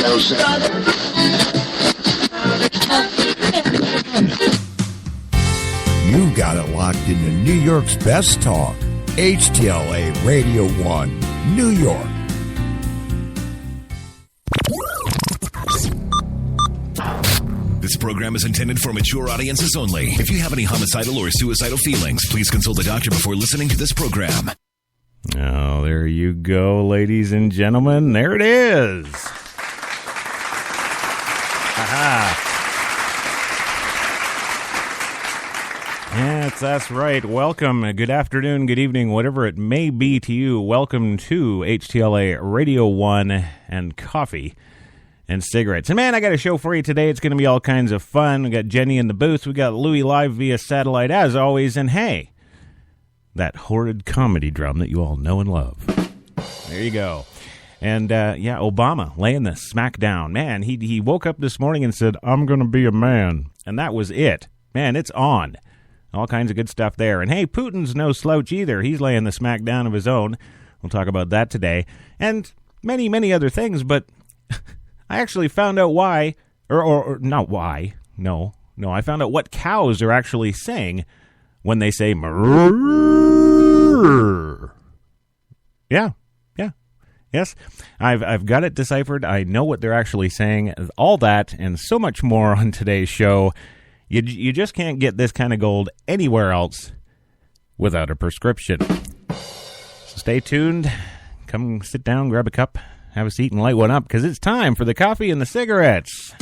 You got it locked into New York's best talk, HTLA Radio 1, New York. This program is intended for mature audiences only. If you have any homicidal or suicidal feelings, please consult a doctor before listening to this program. Oh, there you go, ladies and gentlemen. There it is. Aha. Yes, that's right. Welcome. Good afternoon, good evening, whatever it may be to you. Welcome to HTLA Radio 1 and Coffee and Cigarettes. And man, I got a show for you today. It's going to be all kinds of fun. We got Jenny in the booth. We got Louie live via satellite as always. And hey, that horrid comedy drum that you all know and love. There you go. And yeah, Obama laying the smackdown. Man, he woke up this morning and said, "I'm going to be a man." And that was it. Man, it's on. All kinds of good stuff there. And hey, Putin's no slouch either. He's laying the smackdown of his own. We'll talk about that today. And many, many other things, but I actually found out why, or not why, no, I found out what cows are actually saying when they say "mrrrr." Yeah, yes, I've got it deciphered. I know what they're actually saying. All that and so much more on today's show. You just can't get this kind of gold anywhere else without a prescription. So stay tuned. Come sit down, grab a cup, have a seat, and light one up, because it's time for the coffee and the cigarettes.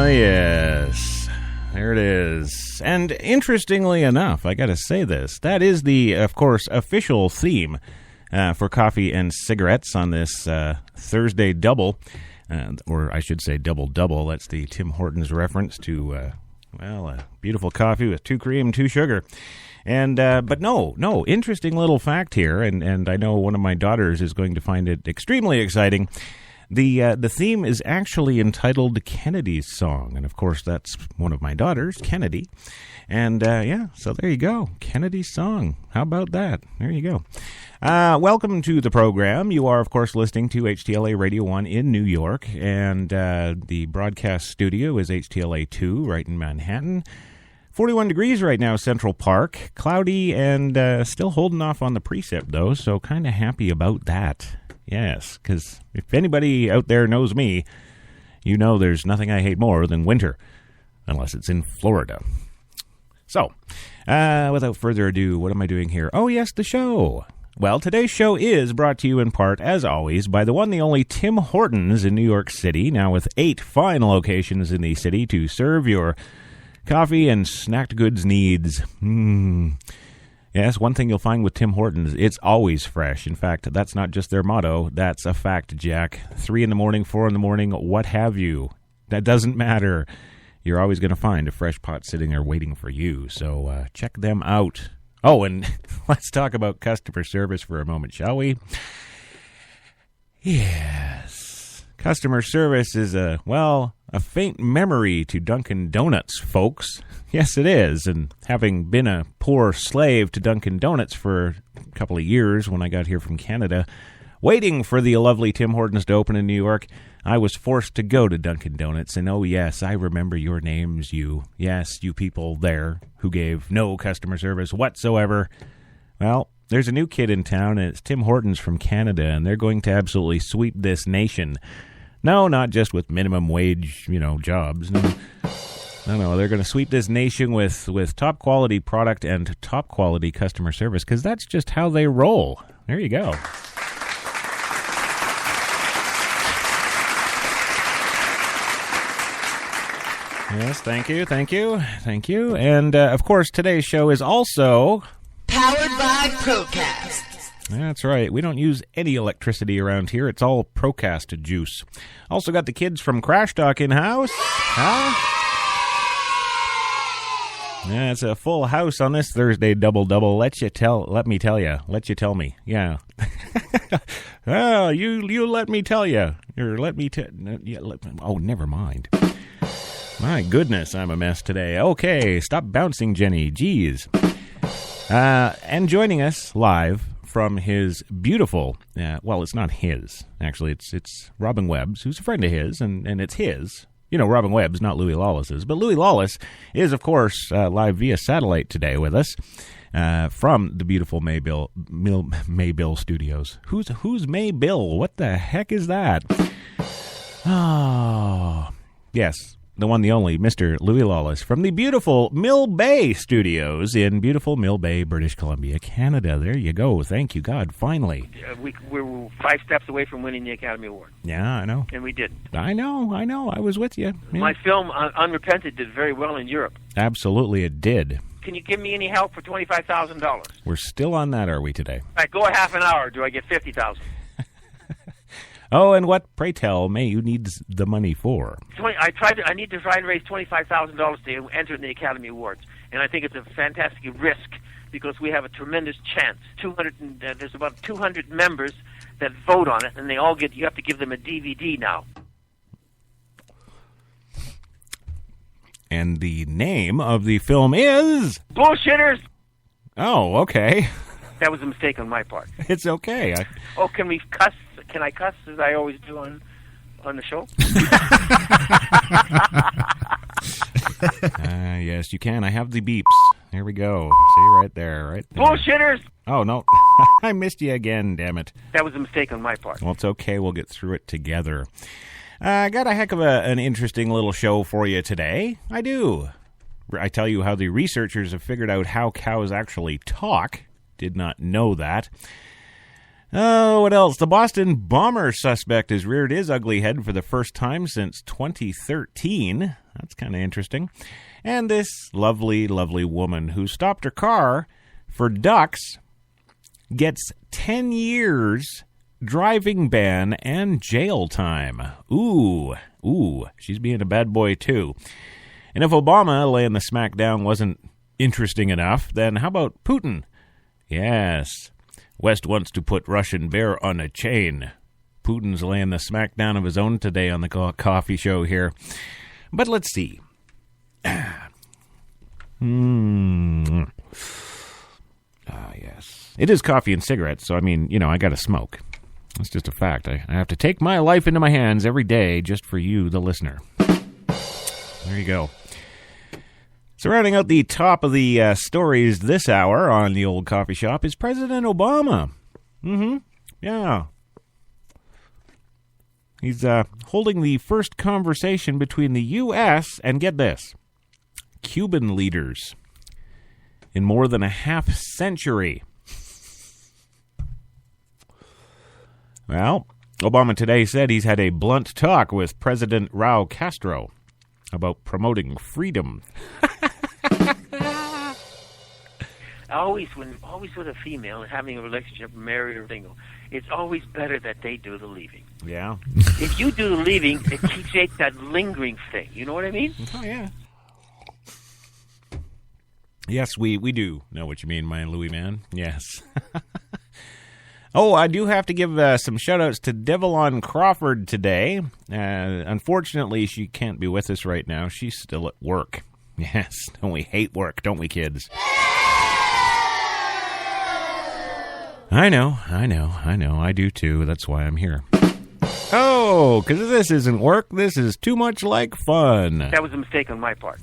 Yes, there it is. And interestingly enough, I got to say this, that is the, of course, official theme for coffee and cigarettes on this Thursday double, or I should say double-double. That's the Tim Hortons reference to, well, a beautiful coffee with 2 cream, 2 sugar. And but no, interesting little fact here, and I know one of my daughters is going to find it extremely exciting. The theme is actually entitled Kennedy's Song, and of course that's one of my daughters, Kennedy. And yeah, so there you go, Kennedy's Song. How about that? There you go. Welcome to the program. You are, of course, listening to HTLA Radio 1 in New York, and the broadcast studio is HTLA 2 right in Manhattan. 41 degrees right now, Central Park. Cloudy and still holding off on the precip, though, so kind of happy about that. Yes, because if anybody out there knows me, you know there's nothing I hate more than winter, unless it's in Florida. So, without further ado, what am I doing here? Oh, yes, the show. Well, today's show is brought to you in part, as always, by the one, the only Tim Hortons in New York City, now with 8 fine locations in the city to serve your coffee and snacked goods needs. Yes, one thing you'll find with Tim Hortons, it's always fresh. In fact, that's not just their motto, that's a fact, Jack. 3 in the morning, 4 in the morning, what have you. That doesn't matter. You're always going to find a fresh pot sitting there waiting for you, so check them out. Oh, and let's talk about customer service for a moment, shall we? Yes. Customer service is a faint memory to Dunkin' Donuts, folks. Yes, it is. And having been a poor slave to Dunkin' Donuts for a couple of years when I got here from Canada, waiting for the lovely Tim Hortons to open in New York, I was forced to go to Dunkin' Donuts, and oh yes, I remember your names, you people there who gave no customer service whatsoever. Well, there's a new kid in town, and it's Tim Hortons from Canada, and they're going to absolutely sweep this nation. No, not just with minimum wage, jobs. No, they're going to sweep this nation with top quality product and top quality customer service, because that's just how they roll. There you go. Yes, thank you. And, of course, today's show is also powered by Procast. That's right. We don't use any electricity around here. It's all Procast juice. Also got the kids from Crash Talk in-house. Huh? Yeah, it's a full house on this Thursday double-double. Let you tell me. Yeah. Oh, you let me tell you. Or let me oh, never mind. My goodness, I'm a mess today. Okay, stop bouncing, Jenny. Jeez. And joining us live from his beautiful, it's not his. Actually, it's Robin Webb's, who's a friend of his, and it's his. Robin Webb's, not Louis Lawless's. But Louis Lawless is, of course, live via satellite today with us from the beautiful Maybill Studios. Who's Maybill? What the heck is that? Oh, yes. The one, the only, Mr. Louis Lawless from the beautiful Mill Bay Studios in beautiful Mill Bay, British Columbia, Canada. There you go. Thank you, God, finally. We were 5 steps away from winning the Academy Award. Yeah, I know. And we didn't. I know. I was with you. Yeah. My film, Unrepented, did very well in Europe. Absolutely, it did. Can you give me any help for $25,000? We're still on that, are we, today? All right, go a half an hour. Do I get $50,000? Oh, and what, pray tell, may you need the money for? I need to try and raise $25,000 to enter in the Academy Awards, and I think it's a fantastic risk because we have a tremendous chance. There's about 200 members that vote on it, and they all you have to give them a DVD now. And the name of the film is Bullshitters. Oh, okay. That was a mistake on my part. It's okay. Can we cuss? Can I cuss as I always do on the show? Yes, you can. I have the beeps. There we go. See, right there. Bullshitters! Oh, no. I missed you again, damn it. That was a mistake on my part. Well, it's okay. We'll get through it together. I got a heck of an interesting little show for you today. I do. I tell you how the researchers have figured out how cows actually talk. Did not know that. Oh, what else? The Boston bomber suspect has reared his ugly head for the first time since 2013. That's kind of interesting. And this lovely, lovely woman who stopped her car for ducks gets 10 years driving ban and jail time. Ooh, she's being a bad boy too. And if Obama laying the smackdown wasn't interesting enough, then how about Putin? Yes. West wants to put Russian bear on a chain. Putin's laying the smackdown of his own today on the coffee show here. But let's see. Yes. It is coffee and cigarettes, so I mean, I got to smoke. It's just a fact. I have to take my life into my hands every day just for you, the listener. There you go. So rounding out the top of the stories this hour on the old coffee shop is President Obama. Yeah. He's holding the first conversation between the U.S. and, get this, Cuban leaders in more than a half century. Well, Obama today said he's had a blunt talk with President Raul Castro about promoting freedom. Always with a female and having a relationship, married or single, it's always better that they do the leaving. Yeah. If you do the leaving, it creates that lingering thing. You know what I mean? Oh, yeah. Yes, we do know what you mean, my Louis man. Yes. Oh, I do have to give some shout-outs to Devlon Crawford today. Unfortunately, she can't be with us right now. She's still at work. Yes, don't we hate work, don't we, kids? I know. I do, too. That's why I'm here. Oh, because this isn't work. This is too much like fun. That was a mistake on my part.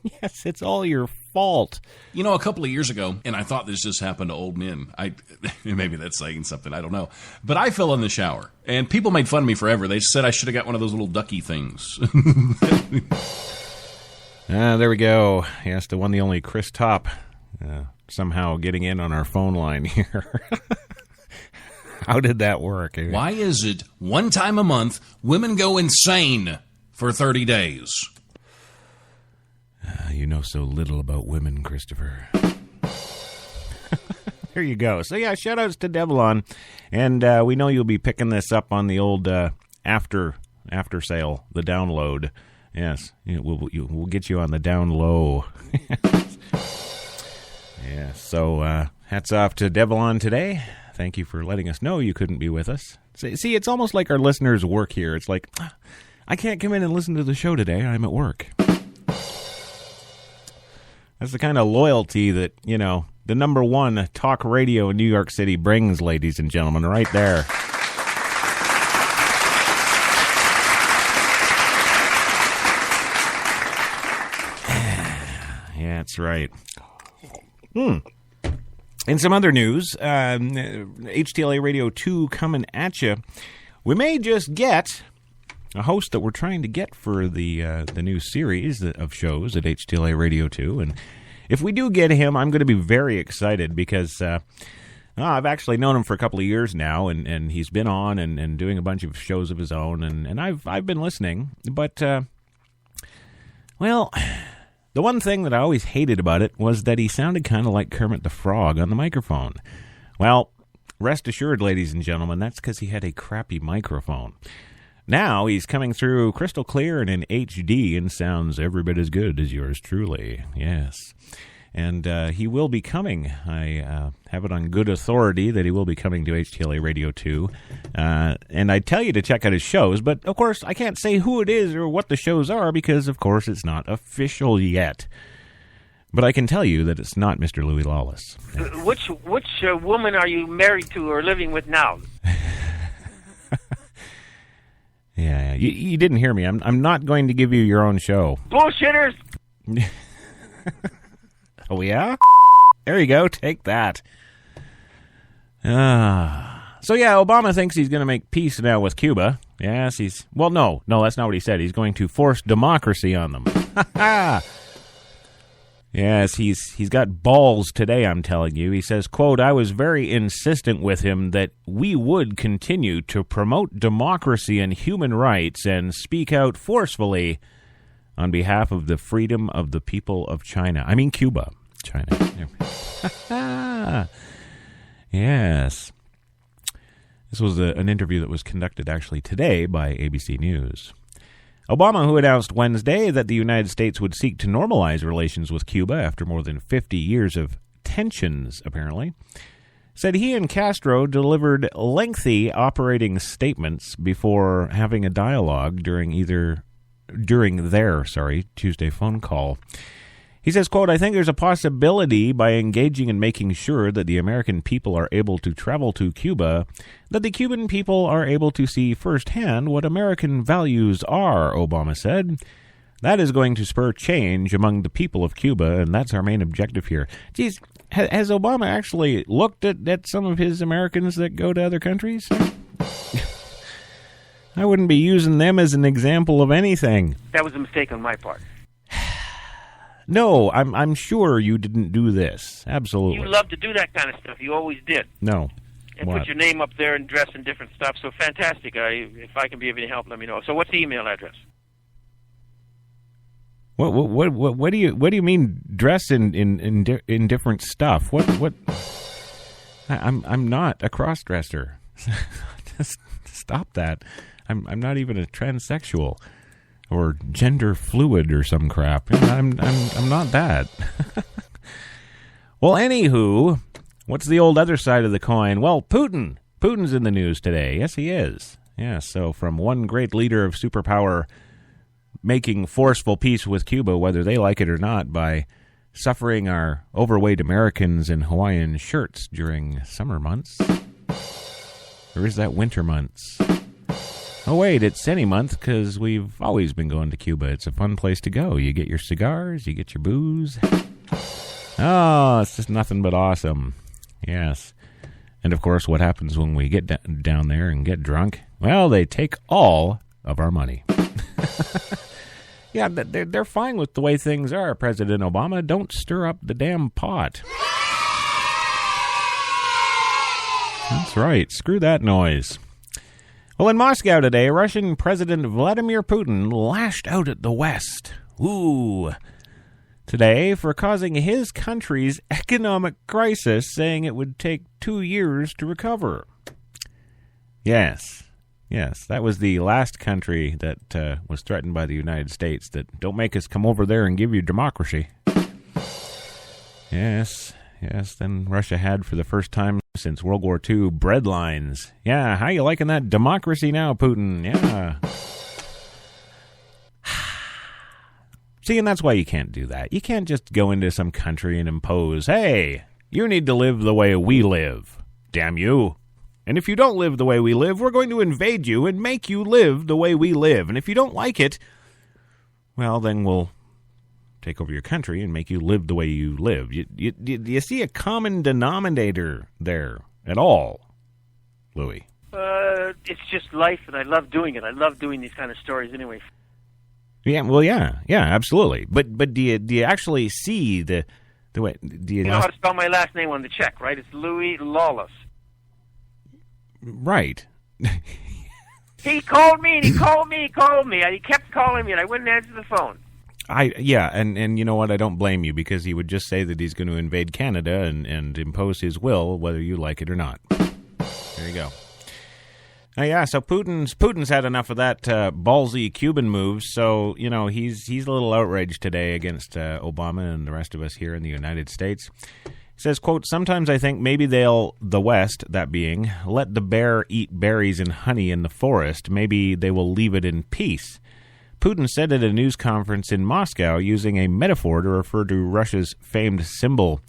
Yes, it's all your fault. You know, a couple of years ago, and I thought this just happened to old men. Maybe that's saying something, I don't know. But I fell in the shower, and people made fun of me forever. They said I should have got one of those little ducky things. There we go. Yes, the one, the only Chris Topp somehow getting in on our phone line here. How did that work? Why is it one time a month women go insane for 30 days? You know so little about women, Christopher. There you go. So, yeah, shout-outs to Devlon. And we know you'll be picking this up on the old after sale, the download. Yes, we'll get you on the down low. Yeah, so hats off to Devlon today. Thank you for letting us know you couldn't be with us. See, it's almost like our listeners work here. It's like, I can't come in and listen to the show today. I'm at work. That's the kind of loyalty that, you know, the number one talk radio in New York City brings, ladies and gentlemen, right there. Yeah, that's right. In some other news, HTLA Radio 2 coming at you. We may just get a host that we're trying to get for the new series of shows at HTLA Radio 2. And if we do get him, I'm going to be very excited because I've actually known him for a couple of years now, and he's been on and doing a bunch of shows of his own, and I've been listening. But, well, the one thing that I always hated about it was that he sounded kind of like Kermit the Frog on the microphone. Well, rest assured, ladies and gentlemen, that's because he had a crappy microphone. Now he's coming through crystal clear and in HD and sounds every bit as good as yours truly. Yes. And he will be coming. I have it on good authority that he will be coming to HTLA Radio 2. And I tell you to check out his shows, but of course I can't say who it is or what the shows are because, of course, it's not official yet. But I can tell you that it's not Mr. Louis Lawless. Which woman are you married to or living with now? Yeah, you didn't hear me. I'm not going to give you your own show. Bullshitters! Oh, yeah? There you go. Take that. So, yeah, Obama thinks he's going to make peace now with Cuba. Yes, well, no, that's not what he said. He's going to force democracy on them. Yes, he's got balls today, I'm telling you. He says, quote, I was very insistent with him that we would continue to promote democracy and human rights and speak out forcefully on behalf of the freedom of the people of China. I mean Cuba. China. Yes. This was an interview that was conducted actually today by ABC News. Obama, who announced Wednesday that the United States would seek to normalize relations with Cuba after more than 50 years of tensions, apparently, said he and Castro delivered lengthy operating statements before having a dialogue during their Tuesday phone call. He says, quote, I think there's a possibility by engaging and making sure that the American people are able to travel to Cuba, that the Cuban people are able to see firsthand what American values are, Obama said. That is going to spur change among the people of Cuba, and that's our main objective here. Geez, has Obama actually looked at some of his Americans that go to other countries? I wouldn't be using them as an example of anything. That was a mistake on my part. No, I'm sure you didn't do this. Absolutely. You love to do that kind of stuff. You always did. No. And What? put your name up there and dress in different stuff. So fantastic. If I can be of any help, let me know. So what's the email address? What do you mean dress in different stuff? What? I'm not a cross-dresser. Just stop that. I'm not even a transsexual or gender fluid or some crap. I'm not that. Well, anywho, what's the old other side of the coin? Well, Putin's in the news today. Yes, he is. Yeah, so from one great leader of superpower making forceful peace with Cuba, whether they like it or not, by suffering our overweight Americans in Hawaiian shirts during summer months. Or is that winter months? Oh, wait, it's any month because we've always been going to Cuba. It's a fun place to go. You get your cigars, you get your booze. Oh, it's just nothing but awesome. Yes. And, of course, what happens when we get down there and get drunk? Well, they take all of our money. Yeah, they're fine with the way things are, President Obama. Don't stir up the damn pot. That's right. Screw that noise. Well, in Moscow today, Russian President Vladimir Putin lashed out at the West. Ooh. Today for causing his country's economic crisis, saying it would take 2 years to recover. Yes, that was the last country that was threatened by the United States, that don't make us come over there and give you democracy. Yes, then Russia had, for the first time since World War II, bread lines. Yeah, how you liking that democracy now, Putin? Yeah. See, and that's why you can't do that. You can't just go into some country and impose, hey, you need to live the way we live. Damn you. And if you don't live the way we live, we're going to invade you and make you live the way we live. And if you don't like it, well, then we'll take over your country and make you live the way you live. You see a common denominator there at all, Louis? It's just life, and I love doing it. I love doing these kind of stories anyway. Yeah, well, yeah, absolutely. But do you actually see the way? Do you know how to spell my last name on the check, right? It's Louis Lawless. Right. He called me, and he called me. And he kept calling me, and I wouldn't answer the phone. And you know what? I don't blame you, because he would just say that he's going to invade Canada and impose his will, whether you like it or not. There you go. So Putin's had enough of that ballsy Cuban move, so, you know, he's a little outraged today against Obama and the rest of us here in the United States. He says, quote, sometimes I think maybe the West, that being, let the bear eat berries and honey in the forest. Maybe they will leave it in peace. Putin said at a news conference in Moscow, using a metaphor to refer to Russia's famed symbol.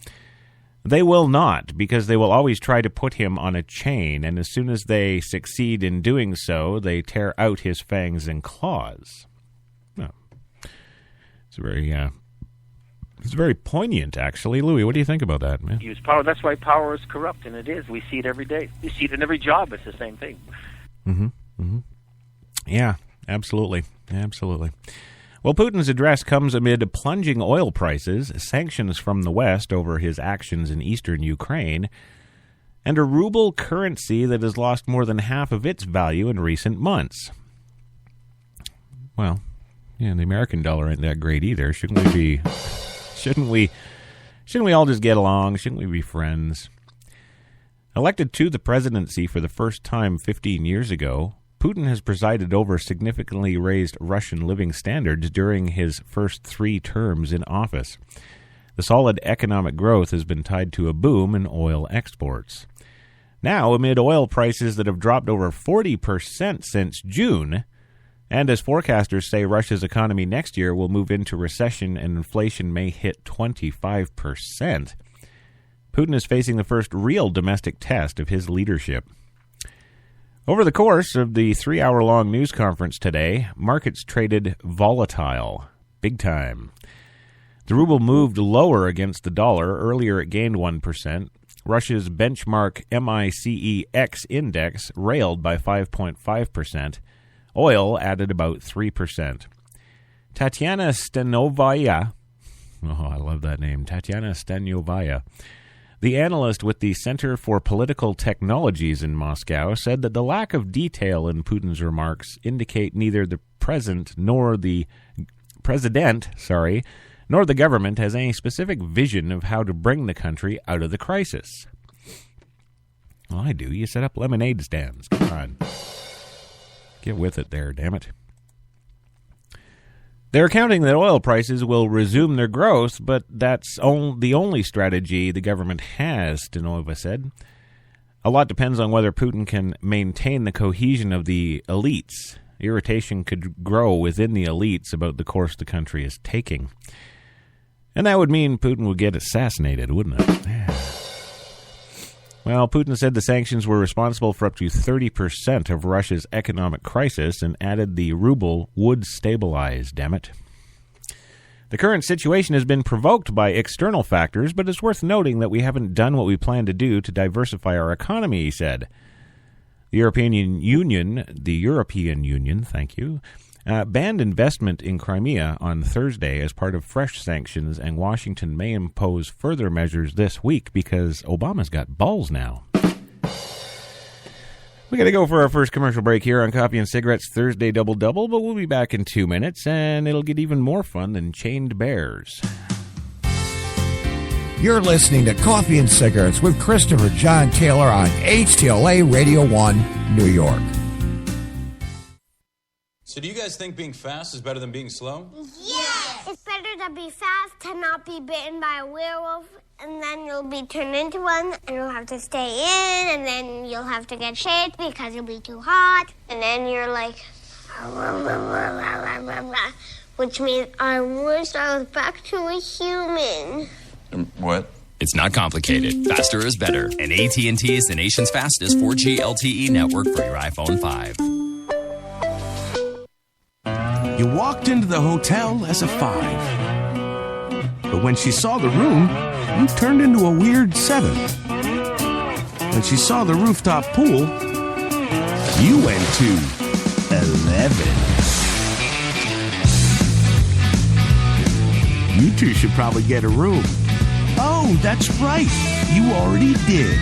They will not, because they will always try to put him on a chain, and as soon as they succeed in doing so, they tear out his fangs and claws. Oh. It's very poignant, actually. Louis, what do you think about that, man? Use power. That's why power is corrupt, and it is. We see it every day. We see it in every job. It's the same thing. Mm-hmm. Yeah, absolutely. Well, Putin's address comes amid plunging oil prices, sanctions from the West over his actions in eastern Ukraine, and a ruble currency that has lost more than half of its value in recent months. Well, yeah, the American dollar ain't that great either. Shouldn't we all just get along? Shouldn't we be friends? Elected to the presidency for the first time 15 years ago, Putin has presided over significantly raised Russian living standards during his first 3 terms in office. The solid economic growth has been tied to a boom in oil exports. Now, amid oil prices that have dropped over 40% since June, and as forecasters say Russia's economy next year will move into recession and inflation may hit 25%, Putin is facing the first real domestic test of his leadership. Over the course of the 3-hour-long news conference today, markets traded volatile, big time. The ruble moved lower against the dollar. Earlier it gained 1%. Russia's benchmark MICEX index railed by 5.5%. Oil added about 3%. Tatiana Stanovaya, oh, I love that name, Tatiana Stanovaya, the analyst with the Center for Political Technologies in Moscow, said that the lack of detail in Putin's remarks indicate neither the president nor the government has any specific vision of how to bring the country out of the crisis. Well, I do. You set up lemonade stands. Come on. Get with it there, damn it. They're counting that oil prices will resume their growth, but that's the only strategy the government has, Stanova said. A lot depends on whether Putin can maintain the cohesion of the elites. Irritation could grow within the elites about the course the country is taking. And that would mean Putin would get assassinated, wouldn't it? Well, Putin said the sanctions were responsible for up to 30% of Russia's economic crisis and added the ruble would stabilize, damn it. The current situation has been provoked by external factors, but it's worth noting that we haven't done what we plan to do to diversify our economy, he said. The European Union, banned investment in Crimea on Thursday as part of fresh sanctions, and Washington may impose further measures this week because Obama's got balls now. We got to go for our first commercial break here on Coffee and Cigarettes Thursday Double Double, but we'll be back in 2 minutes, and it'll get even more fun than chained bears. You're listening to Coffee and Cigarettes with Christopher John Taylor on HTLA Radio 1, New York. So do you guys think being fast is better than being slow? Yes! It's better to be fast, to not be bitten by a werewolf, and then you'll be turned into one, and you'll have to stay in, and then you'll have to get shaved because you'll be too hot, and then you're like, which means I wish I was back to a human. What? It's not complicated. Faster is better. And AT&T is the nation's fastest 4G LTE network for your iPhone 5. You walked into the hotel as a 5. But when she saw the room, you turned into a weird 7. When she saw the rooftop pool, you went to 11. You two should probably get a room. Oh, that's right. You already did.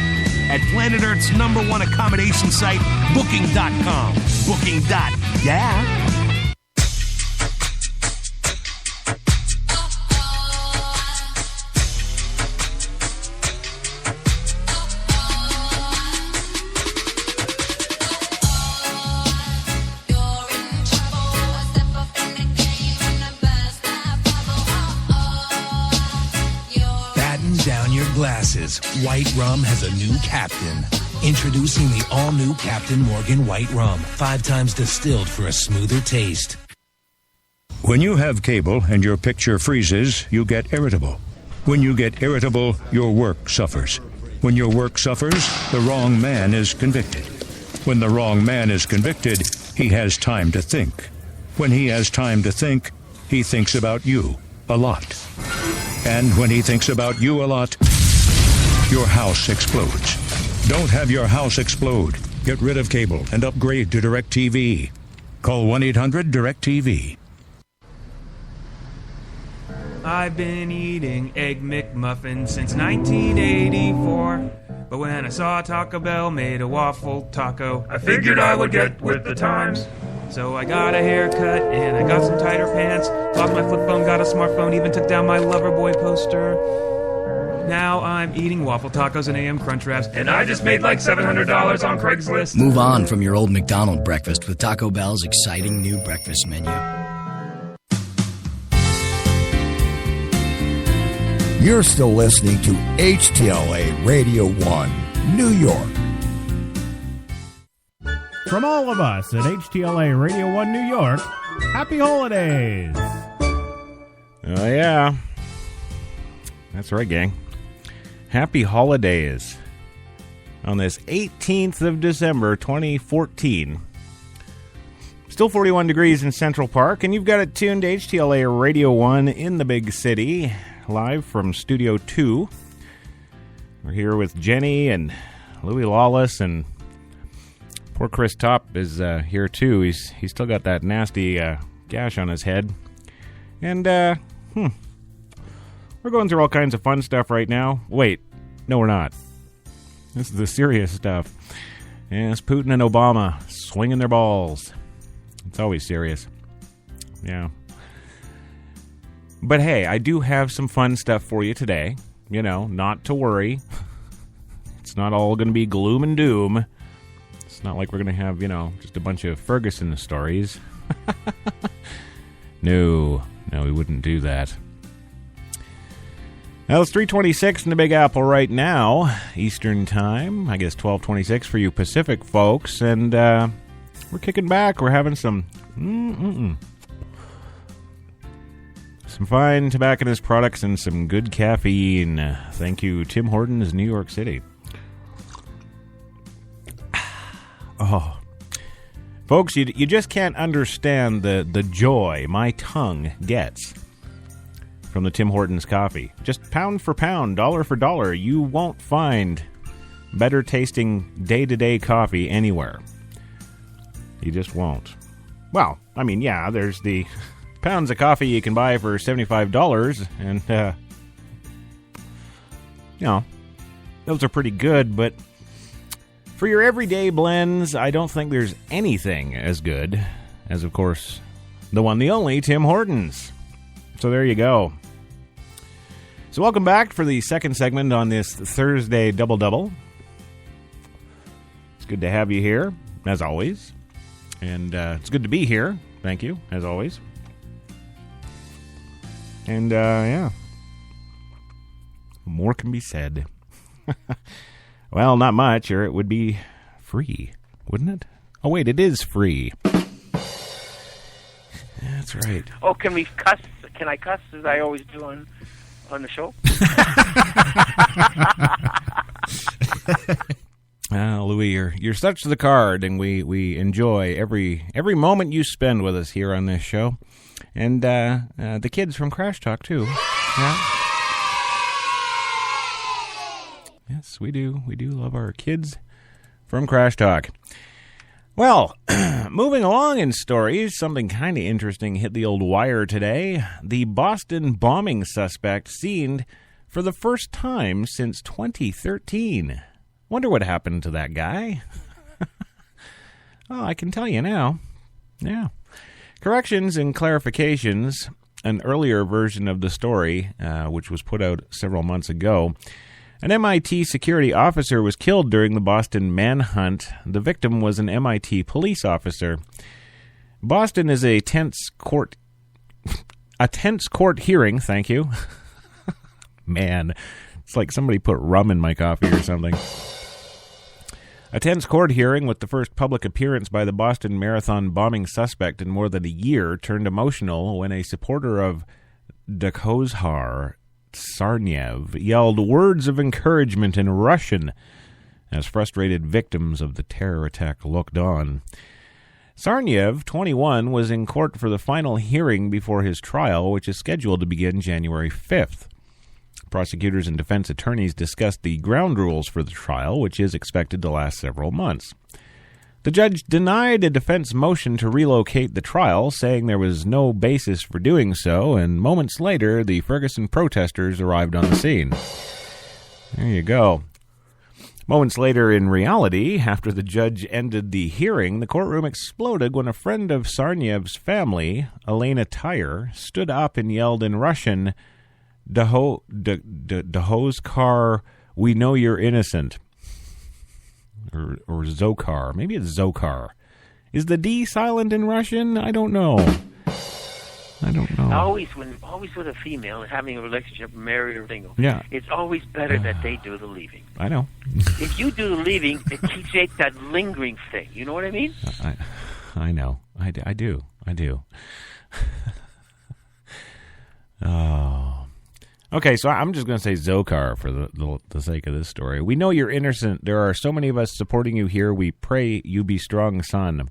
At Planet Earth's #1 accommodation site, Booking.com. Booking.yeah. Glasses. White Rum has a new captain. Introducing the all-new Captain Morgan White Rum. 5 times distilled for a smoother taste. When you have cable and your picture freezes, you get irritable. When you get irritable, your work suffers. When your work suffers, the wrong man is convicted. When the wrong man is convicted, he has time to think. When he has time to think, he thinks about you a lot. And when he thinks about you a lot, your house explodes. Don't have your house explode. Get rid of cable and upgrade to DirecTV. Call 1-800-DirecTV. I've been eating Egg McMuffins since 1984. But when I saw Taco Bell made a waffle taco, I figured I would get with the times. So I got a haircut and I got some tighter pants. Lost my flip phone, got a smartphone, even took down my Loverboy poster. Now I'm eating waffle tacos and AM Crunch Wraps, and I just made like $700 on Craigslist. Move on from your old McDonald's breakfast with Taco Bell's exciting new breakfast menu. You're still listening to HTLA Radio 1, New York. From all of us at HTLA Radio 1 New York, happy holidays! Oh, yeah. That's right, gang. Happy holidays on this 18th of December, 2014. Still 41 degrees in Central Park, and you've got it tuned to HTLA Radio 1 in the big city, live from Studio 2. We're here with Jenny and Louie Lawless and Poor Chris Top is here too. He's still got that nasty gash on his head. And we're going through all kinds of fun stuff right now. Wait, no we're not. This is the serious stuff. Yes, Putin and Obama swinging their balls. It's always serious. Yeah. But hey, I do have some fun stuff for you today. You know, not to worry. It's not all going to be gloom and doom. It's not like we're going to have, just a bunch of Ferguson stories. No, we wouldn't do that. Well, it's 3:26 in the Big Apple right now, Eastern Time. I guess 12:26 for you Pacific folks. And we're kicking back. We're having some fine tobacconist products and some good caffeine. Thank you, Tim Hortons, New York City. Oh, folks, you just can't understand the joy my tongue gets from the Tim Hortons coffee. Just pound for pound, dollar for dollar, you won't find better tasting day-to-day coffee anywhere. You just won't. Well, I mean, yeah, there's the pounds of coffee you can buy for $75, and, those are pretty good, but for your everyday blends, I don't think there's anything as good as, of course, the one, the only, Tim Hortons. So there you go. So welcome back for the second segment on this Thursday Double-Double. It's good to have you here, as always. And it's good to be here. Thank you, as always. And, yeah. More can be said. Well, not much, or it would be free, wouldn't it? Oh, wait, it is free. That's right. Oh, can we cuss? Can I cuss as I always do on the show? Louis, you're such the card, and we enjoy every moment you spend with us here on this show, and the kids from Crash Talk too. Yeah. Yes, we do. We do love our kids from Crash Talk. Well, moving along in stories, something kind of interesting hit the old wire today. The Boston bombing suspect seen for the first time since 2013. Wonder what happened to that guy. Oh, I can tell you now. Yeah. Corrections and clarifications. An earlier version of the story, which was put out several months ago. An MIT security officer was killed during the Boston manhunt. The victim was an MIT police officer. Boston is a tense court hearing, thank you. Man, it's like somebody put rum in my coffee or something. A tense court hearing with the first public appearance by the Boston Marathon bombing suspect in more than a year turned emotional when a supporter of Dakhozhar Sarniev yelled words of encouragement in Russian as frustrated victims of the terror attack looked on. Sarniev, 21, was in court for the final hearing before his trial, which is scheduled to begin January 5th. Prosecutors and defense attorneys discussed the ground rules for the trial, which is expected to last several months. The judge denied a defense motion to relocate the trial, saying there was no basis for doing so, and moments later, the Ferguson protesters arrived on the scene. There you go. Moments later, in reality, after the judge ended the hearing, the courtroom exploded when a friend of Sarniev's family, Elena Tyre, stood up and yelled in Russian, Dakhozhar, we know you're innocent. Or Zokar. Maybe it's Zokar. Is the D silent in Russian? I don't know. Always with a female having a relationship, married or single. Yeah. It's always better that they do the leaving. I know. If you do the leaving, it creates that lingering thing. You know what I mean? I know. I do. Oh. Okay, so I'm just going to say Zokar for the sake of this story. We know you're innocent. There are so many of us supporting you here. We pray you be strong, son.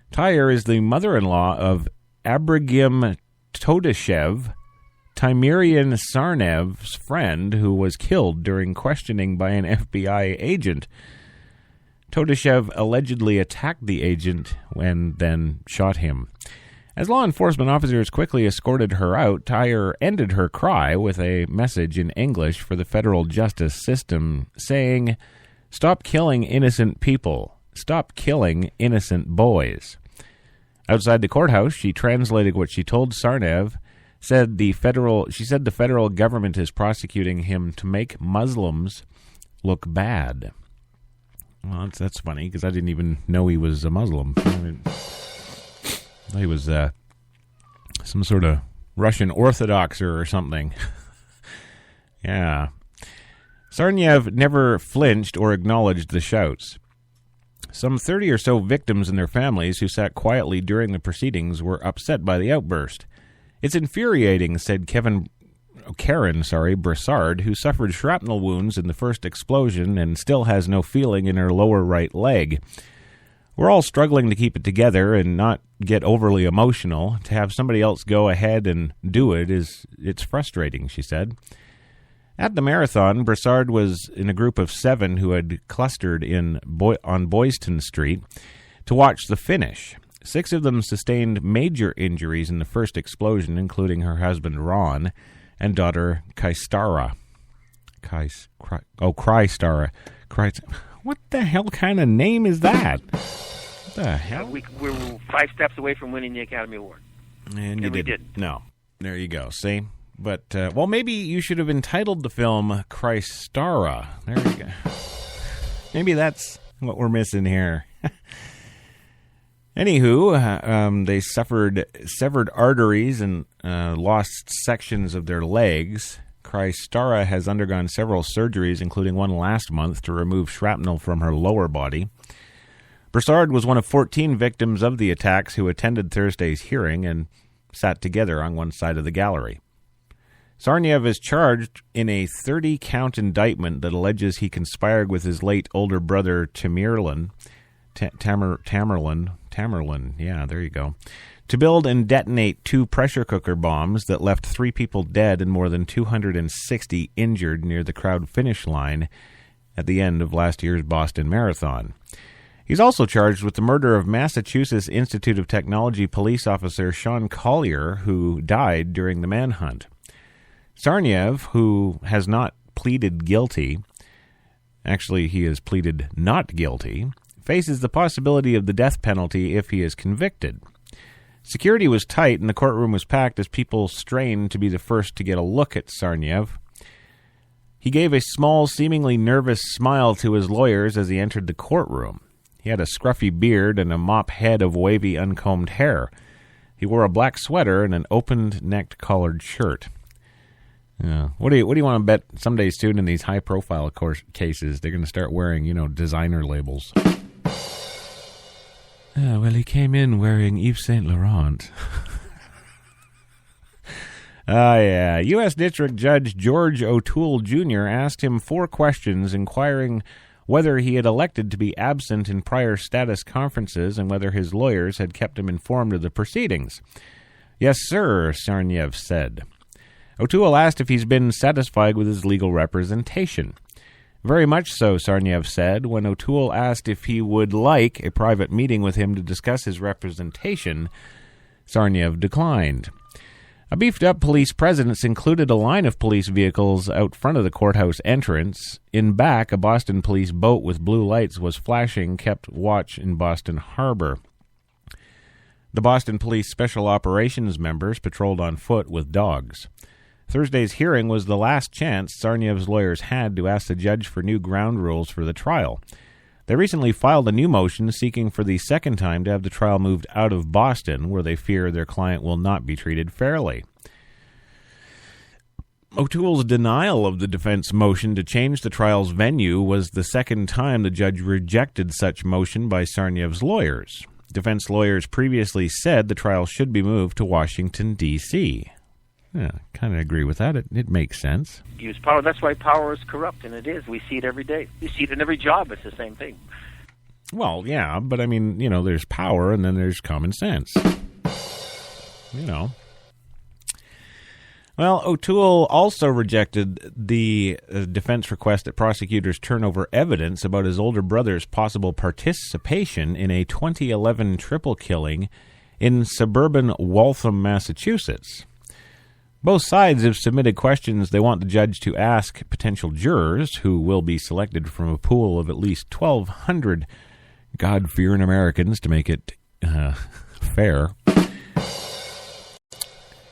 Tyre is the mother-in-law of Abragim Todashev, Timurian Sarnev's friend, who was killed during questioning by an FBI agent. Todashev allegedly attacked the agent and then shot him. As law enforcement officers quickly escorted her out, Tyre ended her cry with a message in English for the federal justice system saying, "Stop killing innocent people. Stop killing innocent boys." Outside the courthouse, she translated what she told Sarnev. She said the federal government is prosecuting him to make Muslims look bad. Well, that's funny, because I didn't even know he was a Muslim. He was some sort of Russian Orthodoxer or something. Yeah. Sarnev never flinched or acknowledged the shouts. Some 30 or so victims and their families who sat quietly during the proceedings were upset by the outburst. "It's infuriating," said Karen Brassard, who suffered shrapnel wounds in the first explosion and still has no feeling in her lower right leg. "We're all struggling to keep it together and not get overly emotional. To have somebody else go ahead and do it's frustrating," she said. At the marathon, Brassard was in a group of 7 who had clustered on Boyston Street to watch the finish. 6 of them sustained major injuries in the first explosion, including her husband Ron and daughter Krystara. Krystara. What the hell kind of name is that? What the hell? We were 5 steps away from winning the Academy Award. And we didn't. No. There you go. See? But, well, maybe you should have entitled the film Krystara. There you go. Maybe that's what we're missing here. Anywho, they suffered severed arteries and lost sections of their legs. Krystara has undergone several surgeries, including one last month, to remove shrapnel from her lower body. Brassard was one of 14 victims of the attacks who attended Thursday's hearing and sat together on one side of the gallery. Sarnev is charged in a 30-count indictment that alleges he conspired with his late older brother Tamerlan, yeah, there you go, to build and detonate 2 pressure cooker bombs that left 3 people dead and more than 260 injured near the crowd finish line at the end of last year's Boston Marathon. He's also charged with the murder of Massachusetts Institute of Technology police officer Sean Collier, who died during the manhunt. Sarnev, who has not pleaded guilty, actually he has pleaded not guilty, faces the possibility of the death penalty if he is convicted. Security was tight and the courtroom was packed as people strained to be the first to get a look at Sarnev. He gave a small, seemingly nervous smile to his lawyers as he entered the courtroom. He had a scruffy beard and a mop head of wavy, uncombed hair. He wore a black sweater and an open-necked collared shirt. Yeah. What do you want to bet someday soon in these high-profile cases they're going to start wearing, designer labels? Well, he came in wearing Yves Saint Laurent. Yeah. U.S. District Judge George O'Toole Jr. asked him 4 questions inquiring whether he had elected to be absent in prior status conferences and whether his lawyers had kept him informed of the proceedings. "Yes, sir," Sarnev said. O'Toole asked if he's been satisfied with his legal representation. "Very much so," Sarnev said. When O'Toole asked if he would like a private meeting with him to discuss his representation, Sarnev declined. A beefed-up police presence included a line of police vehicles out front of the courthouse entrance. In back, a Boston police boat with blue lights was flashing, kept watch in Boston Harbor. The Boston Police Special Operations members patrolled on foot with dogs. Thursday's hearing was the last chance Sarnev's lawyers had to ask the judge for new ground rules for the trial. They recently filed a new motion seeking for the second time to have the trial moved out of Boston, where they fear their client will not be treated fairly. O'Toole's denial of the defense motion to change the trial's venue was the second time the judge rejected such motion by Sarnev's lawyers. Defense lawyers previously said the trial should be moved to Washington, D.C. Yeah, kind of agree with that. It makes sense. Use power. That's why power is corrupt, and it is. We see it every day. We see it in every job. It's the same thing. Well, yeah, but I mean, there's power, and then there's common sense. Well, O'Toole also rejected the defense request that prosecutors turn over evidence about his older brother's possible participation in a 2011 triple killing in suburban Waltham, Massachusetts. Both sides have submitted questions they want the judge to ask potential jurors, who will be selected from a pool of at least 1,200 God-fearing Americans to make it fair.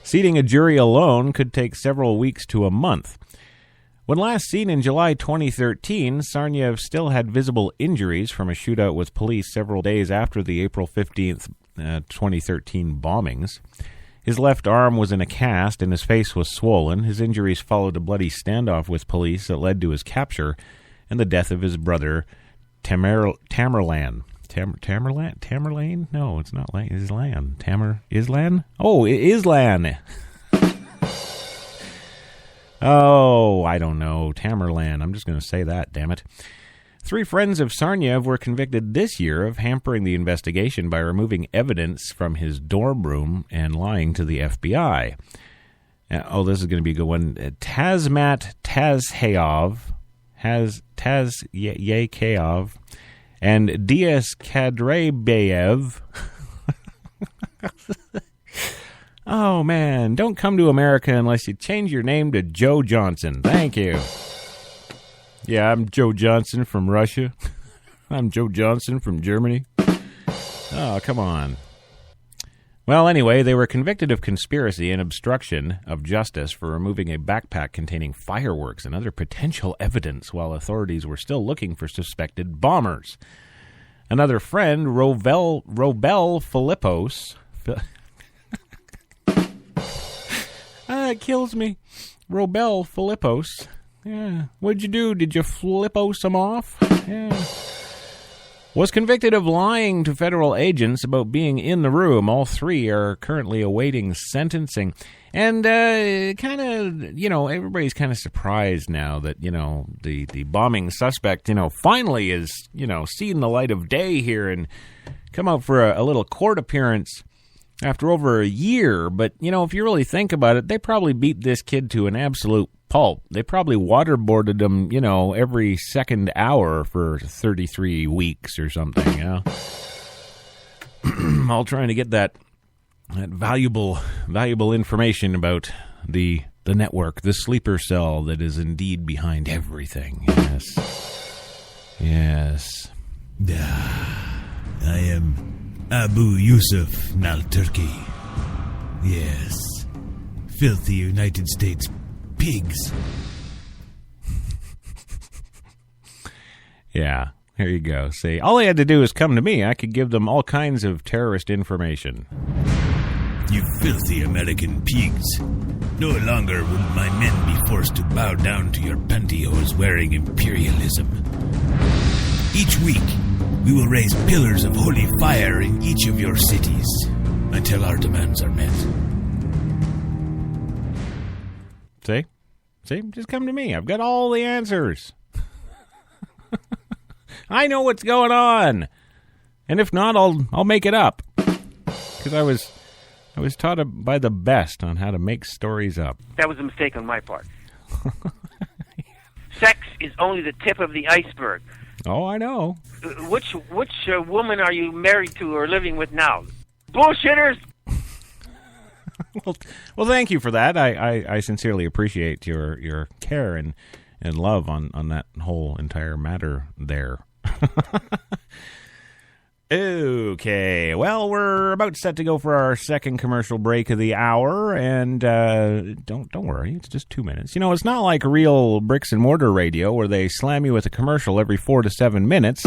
Seating a jury alone could take several weeks to a month. When last seen in July 2013, Sarniev still had visible injuries from a shootout with police several days after the April 15th, 2013 bombings. His left arm was in a cast and his face was swollen. His injuries followed a bloody standoff with police that led to his capture and the death of his brother, Tamerlan. Tamerlane? No, it's not Islan. Islan? Oh, Islan. Oh, I don't know. Tamerlan. I'm just going to say that, damn it. 3 friends of Sarniev were convicted this year of hampering the investigation by removing evidence from his dorm room and lying to the FBI. This is going to be a good one. Tazmat Tazhayov, Tazhayekov, and Dias Kadrebayev. Oh, man. Don't come to America unless you change your name to Joe Johnson. Thank you. Yeah, I'm Joe Johnson from Russia. I'm Joe Johnson from Germany. Oh, come on. Well, anyway, they were convicted of conspiracy and obstruction of justice for removing a backpack containing fireworks and other potential evidence while authorities were still looking for suspected bombers. Another friend, Robel Philippos... it kills me. Robel Philippos... Yeah. What'd you do? Did you flippo some off? Yeah. Was convicted of lying to federal agents about being in the room. All 3 are currently awaiting sentencing. And kind of, everybody's kind of surprised now that, the bombing suspect, finally is, seeing the light of day here and come out for a little court appearance after over a year. But, if you really think about it, they probably beat this kid to an absolute pulp. They probably waterboarded him, every second hour for 33 weeks or something, all trying to get that valuable information about the network, the sleeper cell that is indeed behind everything. Yes. I am Abu Yusuf Nal-Turki. Yes. Filthy United States pigs. Yeah, here you go. See, all they had to do is come to me. I could give them all kinds of terrorist information. You filthy American pigs. No longer will my men be forced to bow down to your pantyhose-wearing imperialism. Each week, we will raise pillars of holy fire in each of your cities until our demands are met. See, just come to me. I've got all the answers. I know what's going on. And if not, I'll make it up. Because I was taught by the best on how to make stories up. That was a mistake on my part. Sex is only the tip of the iceberg. Oh, I know. Which woman are you married to or living with now? Bullshitters! Well, thank you for that. I sincerely appreciate your care and love on that whole entire matter there. Okay, well, we're about set to go for our second commercial break of the hour, and don't worry, it's just 2 minutes. It's not like real bricks and mortar radio where they slam you with a commercial every 4 to 7 minutes.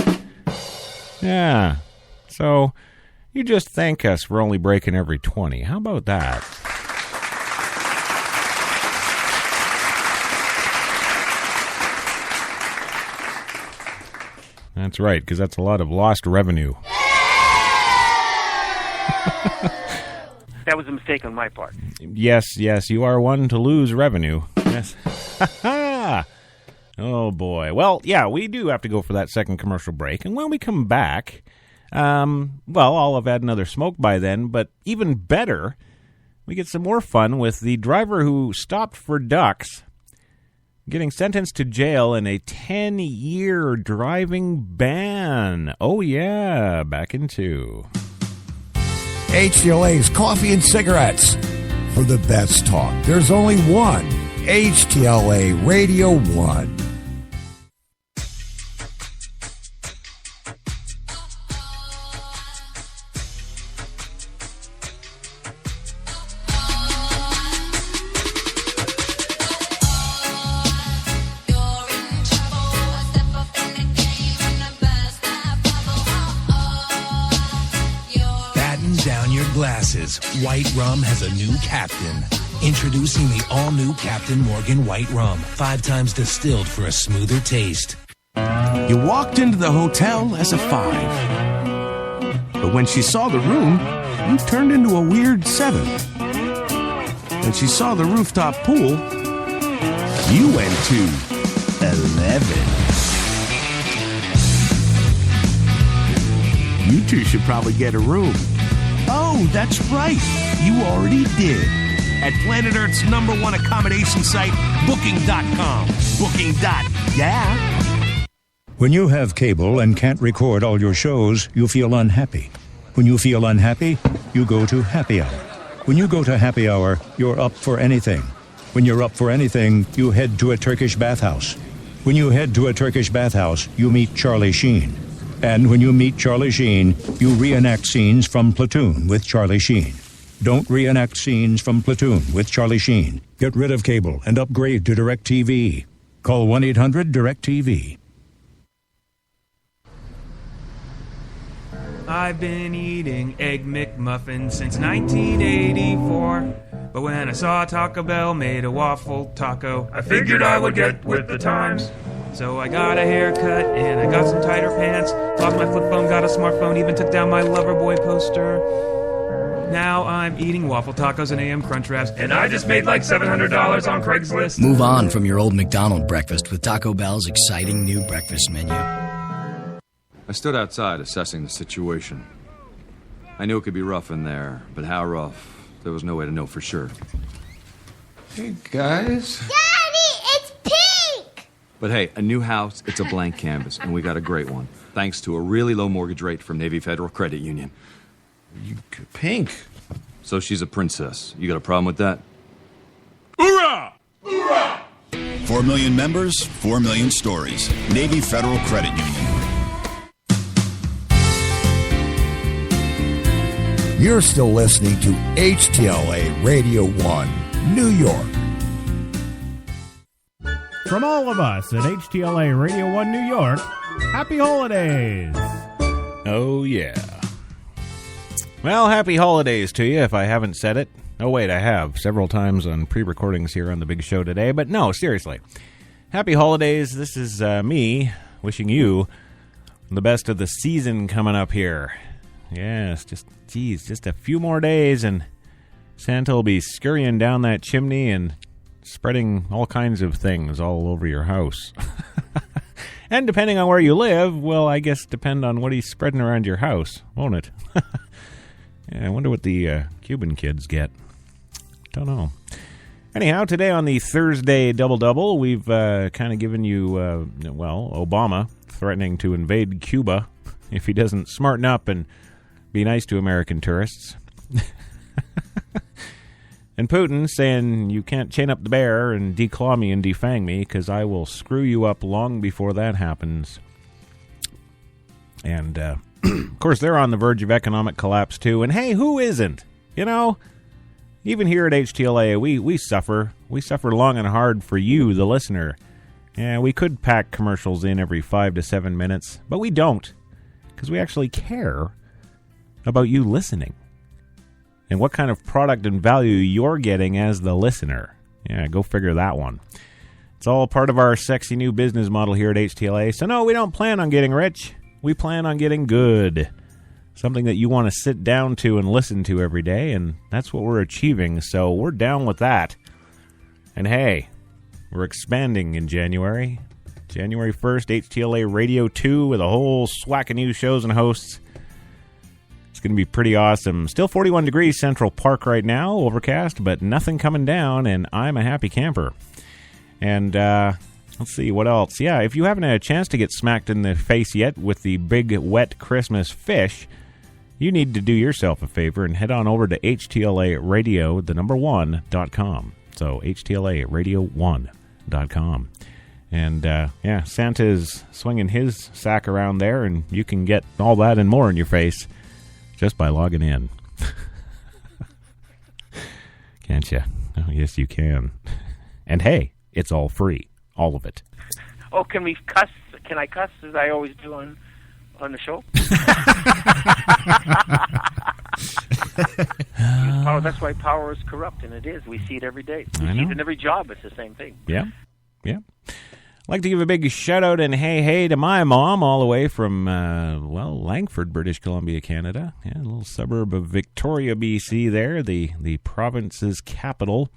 Yeah, so you just thank us for only breaking every 20. How about that? That's right, because that's a lot of lost revenue. That was a mistake on my part. Yes, you are one to lose revenue. Yes. Oh, boy. Well, yeah, we do have to go for that second commercial break. And when we come back, I'll have had another smoke by then. But even better, we get some more fun with the driver who stopped for ducks getting sentenced to jail in a 10-year driving ban. Oh, yeah, back in 2. HTLA's Coffee and Cigarettes. For the best talk, there's only one. HTLA Radio 1. Glasses. White Rum has a new captain. Introducing the all-new Captain Morgan White Rum. 5 times distilled for a smoother taste. You walked into the hotel as a 5. But when she saw the room, you turned into a weird 7. When she saw the rooftop pool, you went to 11. You two should probably get a room. Oh, that's right. You already did. At Planet Earth's #1 accommodation site, Booking.com. Yeah. When you have cable and can't record all your shows, you feel unhappy. When you feel unhappy, you go to Happy Hour. When you go to Happy Hour, you're up for anything. When you're up for anything, you head to a Turkish bathhouse. When you head to a Turkish bathhouse, you meet Charlie Sheen. And when you meet Charlie Sheen, you reenact scenes from Platoon with Charlie Sheen. Don't reenact scenes from Platoon with Charlie Sheen. Get rid of cable and upgrade to DirecTV. Call 1-800-DirecTV. I've been eating Egg McMuffins since 1984. But when I saw Taco Bell made a waffle taco, I figured I would get with the times. So I got a haircut and I got some tighter pants. Lost my flip phone, got a smartphone, even took down my Loverboy poster. Now I'm eating waffle tacos and AM Crunch Wraps, and I just made like $700 on Craigslist. Move on from your old McDonald breakfast with Taco Bell's exciting new breakfast menu. I stood outside assessing the situation. I knew it could be rough in there, but how rough, there was no way to know for sure. Hey, guys. Daddy, it's pink! But hey, a new house, it's a blank canvas, and we got a great one, thanks to a really low mortgage rate from Navy Federal Credit Union. Pink? So she's a princess. You got a problem with that? Hoorah! 4 million members, 4 million stories. Navy Federal Credit Union. You're still listening to HTLA Radio 1, New York. From all of us at HTLA Radio 1 New York, happy holidays! Oh, yeah. Well, happy holidays to you, if I haven't said it. Oh, wait, I have several times on pre-recordings here on the big show today. But no, seriously. Happy holidays. This is me wishing you the best of the season coming up here. Yes, just a few more days and Santa will be scurrying down that chimney and spreading all kinds of things all over your house. And depending on where you live, well, I guess depend on what he's spreading around your house, won't it? Yeah, I wonder what the Cuban kids get. Don't know. Anyhow, today on the Thursday Double-Double, we've kind of given you, Obama threatening to invade Cuba if he doesn't smarten up and be nice to American tourists. And Putin saying you can't chain up the bear and declaw me and defang me because I will screw you up long before that happens. And, of course, they're on the verge of economic collapse, too. And, hey, who isn't? You know, even here at HTLA, we suffer. We suffer long and hard for you, the listener. Yeah, we could pack commercials in every 5 to 7 minutes, but we don't because we actually care about you listening and what kind of product and value you're getting as the listener. Yeah, go figure that one. It's all part of our sexy new business model here at HTLA. So no, we don't plan on getting rich. We plan on getting good. Something that you want to sit down to and listen to every day, and that's what we're achieving. So we're down with that. And hey, we're expanding in January. January 1st, HTLA Radio 2 with a whole swack of new shows and hosts. It's going to be pretty awesome. Still 41 degrees Central Park right now, overcast, but nothing coming down, and I'm a happy camper. And let's see, what else? Yeah, if you haven't had a chance to get smacked in the face yet with the big wet Christmas fish, you need to do yourself a favor and head on over to HTLAradio1.com. So HTLAradio1.com. And, yeah, Santa's swinging his sack around there, and you can get all that and more in your face just by logging in. Can't you? Oh, yes, you can. And, hey, it's all free. All of it. Oh, can we cuss? Can I cuss as I always do on the show? Power, that's why power is corrupt, and it is. We see it every day. We see it in every job. It's the same thing. Yeah. Yeah. I'd like to give a big shout-out and hey to my mom all the way from, Langford, British Columbia, Canada. Yeah, a little suburb of Victoria, BC there, the province's capital.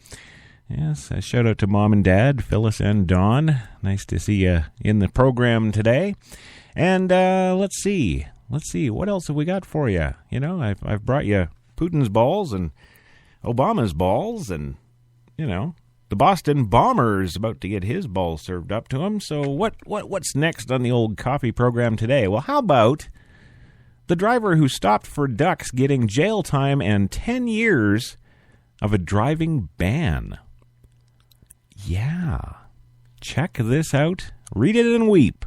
Yes, a shout-out to Mom and Dad, Phyllis and Dawn. Nice to see you in the program today. And let's see, what else have we got for you? You know, I've brought you Putin's balls and Obama's balls and, you know, the Boston Bomber's about to get his balls served up to him. So what's next on the old coffee program today? Well, how about the driver who stopped for ducks getting jail time and 10 years of a driving ban? Yeah. Check this out. Read it and weep.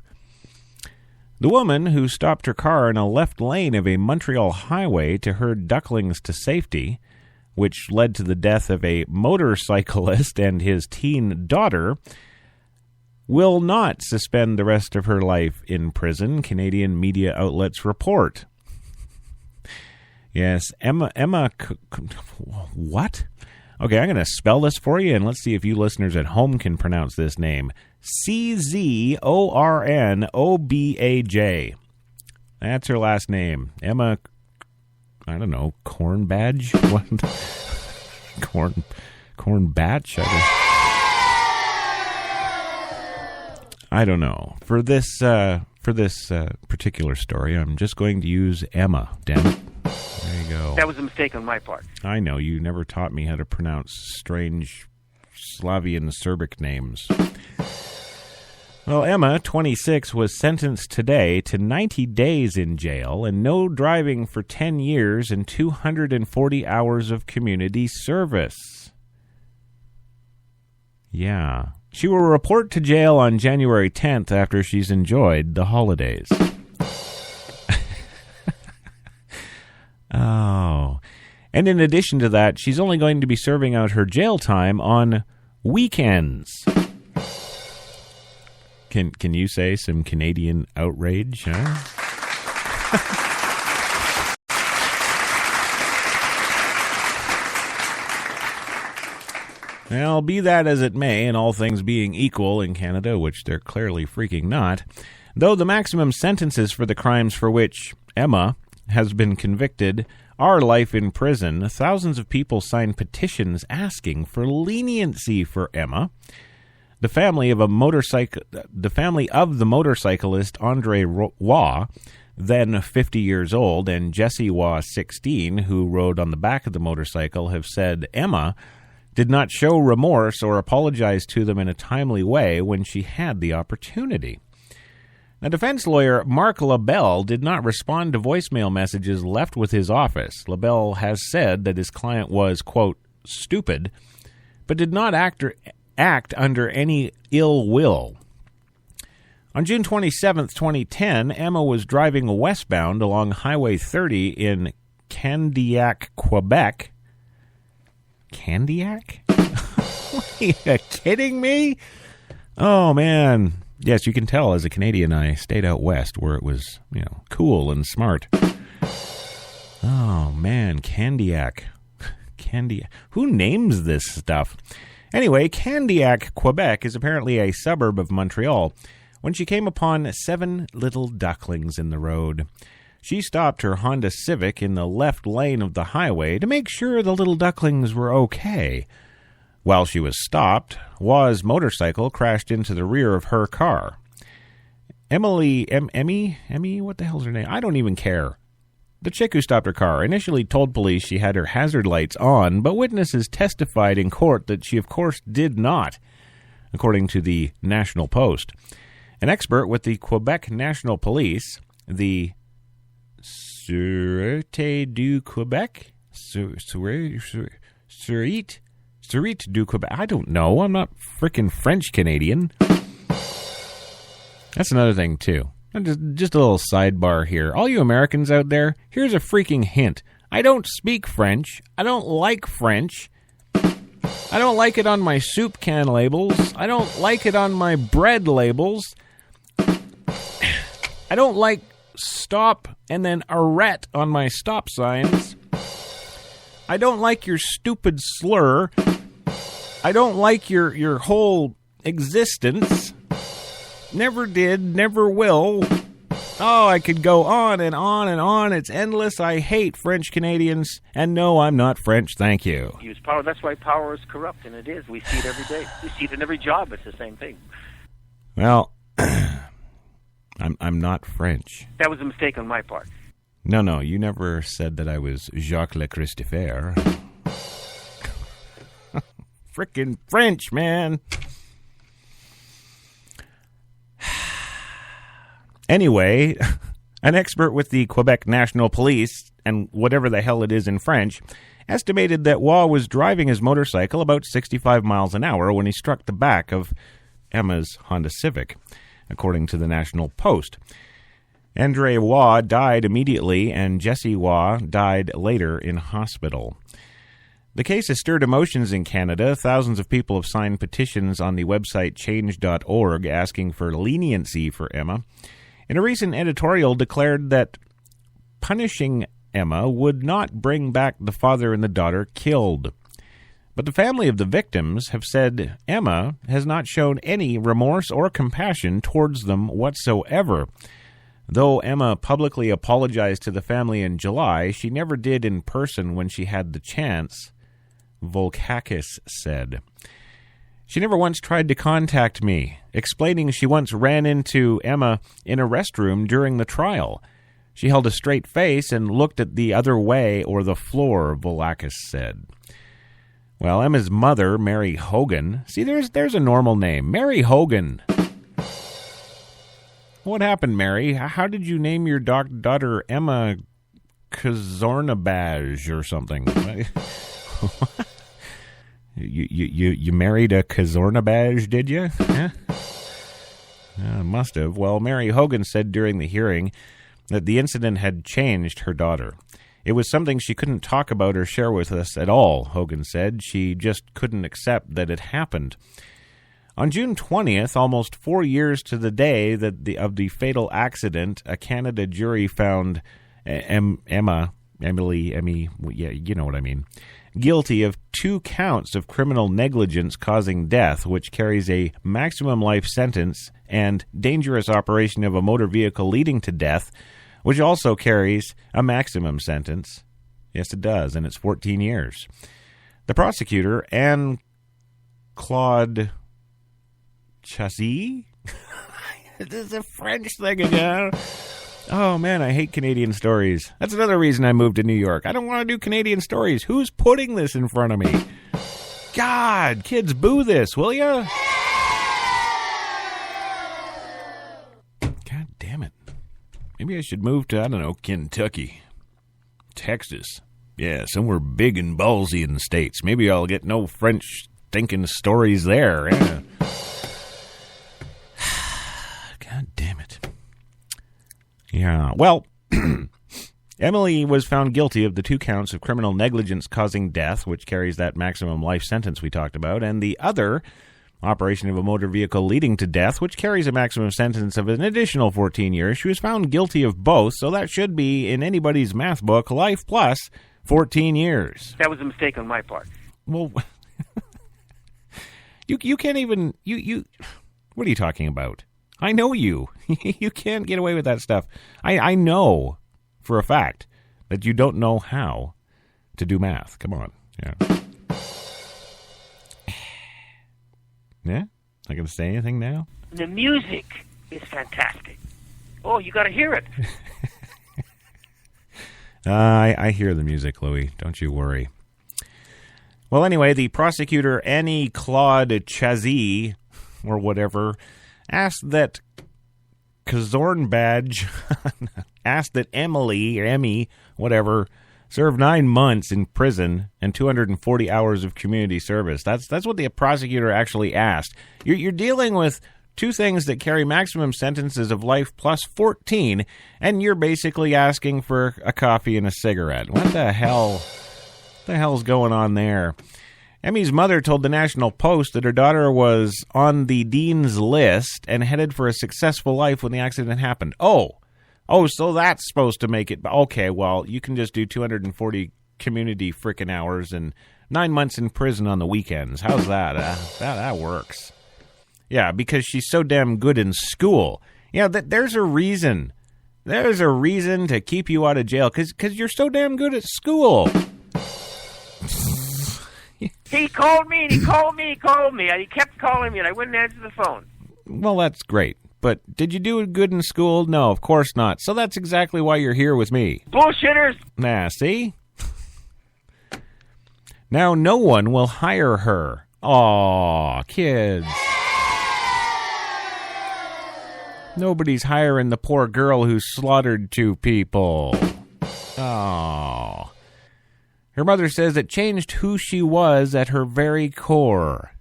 The woman who stopped her car in a left lane of a Montreal highway to herd ducklings to safety, which led to the death of a motorcyclist and his teen daughter, will not suspend the rest of her life in prison, Canadian media outlets report. Yes, Emma, what? Okay, I'm going to spell this for you, and let's see if you listeners at home can pronounce this name. Czornobaj. That's her last name. Emma, I don't know, Corn Badge? What? Corn Batch? I don't know. For this particular story, I'm just going to use Emma. Damn it. There you go. That was a mistake on my part. I know. You never taught me how to pronounce strange Slavian Serbic names. Well, Emma, 26, was sentenced today to 90 days in jail and no driving for 10 years and 240 hours of community service. Yeah. She will report to jail on January 10th after she's enjoyed the holidays. Oh. And in addition to that, she's only going to be serving out her jail time on weekends. Can you say some Canadian outrage, huh? Well, be that as it may, and all things being equal in Canada, which they're clearly freaking not, though the maximum sentences for the crimes for which Emma has been convicted are life in prison, thousands of people signed petitions asking for leniency for Emma. The family of the motorcyclist Andre Waugh, then 50 years old, and Jesse Waugh, 16, who rode on the back of the motorcycle, have said Emma did not show remorse or apologize to them in a timely way when she had the opportunity. Now, defense lawyer Mark LaBelle did not respond to voicemail messages left with his office. LaBelle has said that his client was, quote, stupid, but did not act under any ill will. On June 27, 2010, Emma was driving westbound along Highway 30 in Candiac, Quebec. Candiac? Are you kidding me? Oh, man. Yes, you can tell as a Canadian I stayed out west where it was, cool and smart. Oh, man, Candiac. Who names this stuff? Anyway, Candiac, Quebec is apparently a suburb of Montreal when she came upon 7 little ducklings in the road. She stopped her Honda Civic in the left lane of the highway to make sure the little ducklings were okay. While she was stopped, Waugh's motorcycle crashed into the rear of her car. Emmy, what the hell's her name? I don't even care. The chick who stopped her car initially told police she had her hazard lights on, but witnesses testified in court that she, of course, did not, according to the National Post. An expert with the Quebec National Police, the Sûreté du Québec? Sûreté du Québec. I don't know. I'm not frickin' French-Canadian. That's another thing, too. Just a little sidebar here. All you Americans out there, here's a freaking hint. I don't speak French. I don't like French. I don't like it on my soup can labels. I don't like it on my bread labels. I don't like stop and then arrête on my stop signs. I don't like your stupid slur. I don't like your whole existence. Never did, never will. Oh, I could go on and on and on. It's endless. I hate French Canadians. And no, I'm not French. Thank you. Use power. That's why power is corrupt, and it is. We see it every day. We see it in every job. It's the same thing. Well, I'm not French. That was a mistake on my part. No, you never said that I was Jacques Le Christopher. Frickin' French, man. Anyway, an expert with the Quebec National Police, and whatever the hell it is in French, estimated that Waugh was driving his motorcycle about 65 miles an hour when he struck the back of Emma's Honda Civic, according to the National Post. Andre Waugh died immediately, and Jesse Waugh died later in hospital. The case has stirred emotions in Canada. Thousands of people have signed petitions on the website change.org asking for leniency for Emma. In a recent editorial declared that punishing Emma would not bring back the father and the daughter killed. But the family of the victims have said Emma has not shown any remorse or compassion towards them whatsoever. Though Emma publicly apologized to the family in July, she never did in person when she had the chance, Volkakis said. She never once tried to contact me, explaining she once ran into Emma in a restroom during the trial. She held a straight face and looked at the other way or the floor, Volkakis said. Well, Emma's mother, Mary Hogan, see, there's a normal name, Mary Hogan. What happened, Mary? How did you name your daughter Emma Kazornabaj or something? You married a Kazornabaj, did you? Huh? Must have. Well, Mary Hogan said during the hearing that the incident had changed her daughter. It was something she couldn't talk about or share with us at all, Hogan said. She just couldn't accept that it happened. On June 20th, almost 4 years to the day of the fatal accident, a Canada jury found Emily, yeah, you know what I mean, guilty of 2 counts of criminal negligence causing death, which carries a maximum life sentence, and dangerous operation of a motor vehicle leading to death, which also carries a maximum sentence. Yes, it does, and it's 14 years. The prosecutor, Anne Claude Chassy? This is a French thing again. Oh, man, I hate Canadian stories. That's another reason I moved to New York. I don't want to do Canadian stories. Who's putting this in front of me? God, kids, boo this, will ya? God damn it. Maybe I should move to, I don't know, Kentucky. Texas. Yeah, somewhere big and ballsy in the States. Maybe I'll get no French thinking stories there. Yeah. God damn it. Yeah, well, Emily was found guilty of the 2 counts of criminal negligence causing death, which carries that maximum life sentence we talked about, and the other, operation of a motor vehicle leading to death, which carries a maximum sentence of an additional 14 years. She was found guilty of both, so that should be, in anybody's math book, life plus 14 years. That was a mistake on my part. Well, you can't even, what are you talking about? I know you. You can't get away with that stuff. I know for a fact that you don't know how to do math. Come on. Yeah. Yeah? Not going to say anything now? The music is fantastic. Oh, you got to hear it. I hear the music, Louis. Don't you worry. Well, anyway, the prosecutor, Annie Claude Chazee, or whatever, asked that Kazornbadge, asked that Emmy, whatever, serve 9 months in prison and 240 hours of community service. That's what the prosecutor actually asked. You're dealing with two things that carry maximum sentences of life plus 14, and you're basically asking for a coffee and a cigarette. What the hell? What the hell's going on there? Emmy's mother told the National Post that her daughter was on the dean's list and headed for a successful life when the accident happened. Oh, so that's supposed to make it... Okay, well, you can just do 240 community frickin' hours and 9 months in prison on the weekends. How's that? That works. Yeah, because she's so damn good in school. Yeah, there's a reason. There's a reason to keep you out of jail, because you're so damn good at school. He called me, and he called me, and he kept calling me, and I wouldn't answer the phone. Well, that's great. But did you do good in school? No, of course not. So that's exactly why you're here with me. Bullshitters! Nah, see? Now no one will hire her. Aw, kids. Nobody's hiring the poor girl who slaughtered 2 people. Oh. Her mother says it changed who she was at her very core.